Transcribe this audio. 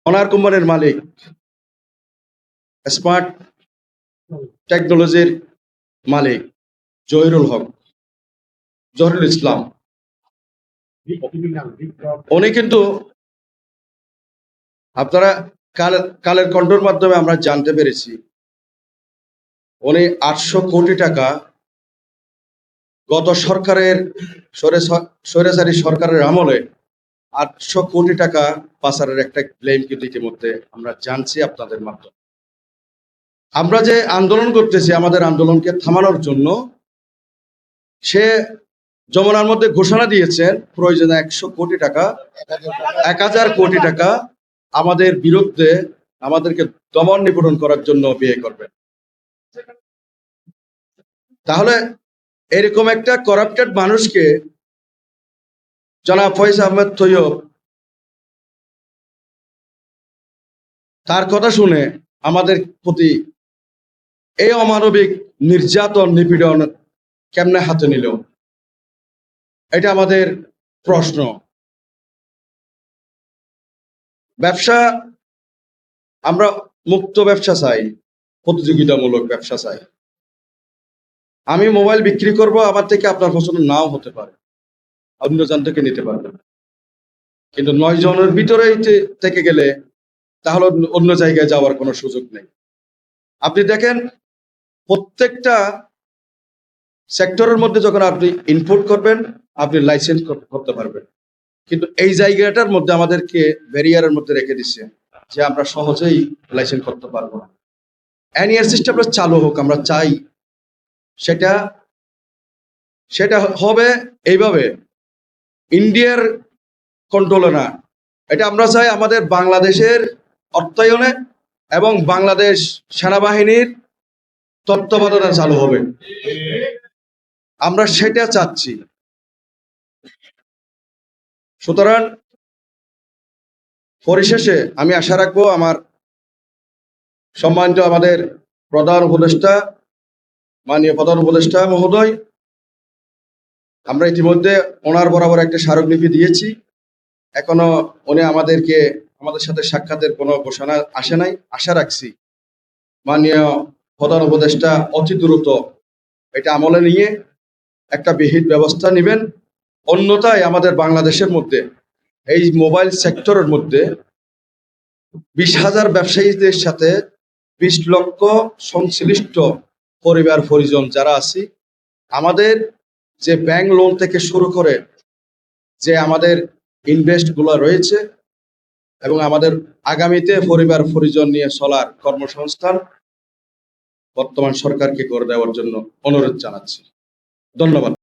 Honour কোম্পানির মালিক, smart টেকনোলজির মালিক জহিরুল হক, জহিরুল ইসলাম, উনি কিন্তু আপনারা কালের কণ্ঠের মাধ্যমে আমরা জানতে পেরেছি উনি 800 কোটি টাকা গত সরকারের স্বৈরাচারী সরকারের আমলে 800 কোটি টাকা পাচারের একটা ক্লেম কিন্তু ইতিমধ্যে আমরা জানছি আপনাদের মাধ্যমে। আমরা যে আন্দোলন করতেছি আমাদের আন্দোলনকে থামানোর জন্য, সে যমুনার মধ্যে ঘোষণা দিয়েছেন প্রয়োজনে 100 কোটি টাকা, 1000 কোটি টাকা আমাদের বিরুদ্ধে আমাদেরকে দমন নিপীড়ন করার জন্য ব্যয় করবেন। তাহলে এরকম একটা করাপ্টেড মানুষকে জনাব ফয়েজ আহমেদ তৈয়ব তার কথা শুনে আমাদের প্রতি এই অমানবিক নির্যাতন নিপীড়ন কেমনে হাতে নিল, এটা আমাদের প্রশ্ন। ব্যবসা, আমরা মুক্ত ব্যবসা চাই, প্রতিযোগিতামূলক ব্যবসা চাই। আমি মোবাইল বিক্রি করব, আমার থেকে আপনার পছন্দ নাও হতে পারে, অন্যজন থেকে নিতে পারবেন, কিন্তু 9 জনের ভিতরেই থেকে গেলে তাহলে অন্য জায়গায় যাওয়ার কোনো সুযোগ নেই। আপনি দেখেন প্রত্যেকটা সেক্টরের মধ্যে যখন আপনি ইনপুট করবেন আপনি লাইসেন্স করতে পারবেন, কিন্তু এই জায়গাটার মধ্যে আমাদেরকে ব্যারিয়ারের মধ্যে রেখে দিচ্ছে যে আমরা সহজেই লাইসেন্স করতে পারবো না। এনইআর সিস্টেমটা চালু হোক, আমরা চাই সেটা হবে এইভাবে, ইন্ডিয়ার কন্ট্রোলে না। এটা আমরা চাই আমাদের বাংলাদেশের অর্থায়নে এবং বাংলাদেশ সেনাবাহিনীর তত্ত্বাবধানে চালু হবে, আমরা সেটা চাচ্ছি। সুতরাং পরিশেষে আমি আশা রাখবো আমার সম্মানিত আমাদের প্রধান উপদেষ্টা, মাননীয় প্রধান উপদেষ্টা মহোদয়, আমরা ইতিমধ্যে ওনার বরাবর একটা স্মারকলিপি দিয়েছি। এখনো উনি আমাদের সাথে সাক্ষাতের কোনো ঘোষণা আসে নাই। আশা রাখছি মাননীয় প্রধান উপদেষ্টা অতি দ্রুত এটা আমলে নিয়ে একটা বিহিত ব্যবস্থা নেবেন। অন্যথায় আমাদের বাংলাদেশের মধ্যে এই মোবাইল সেক্টরের মধ্যে 20,000 ব্যবসায়ীদের সাথে 20 লক্ষ সংশ্লিষ্ট পরিবার পরিজন যারা আছি, আমাদের যে ব্যাংক লোন থেকে শুরু করে যে আমাদের ইনভেস্টগুলো রয়েছে এবং আমাদের আগামীতে পরিবার পরিজন নিয়ে চলার কর্মসংস্থান বর্তমান সরকারকে করে দেওয়ার জন্য অনুরোধ জানাচ্ছি। ধন্যবাদ।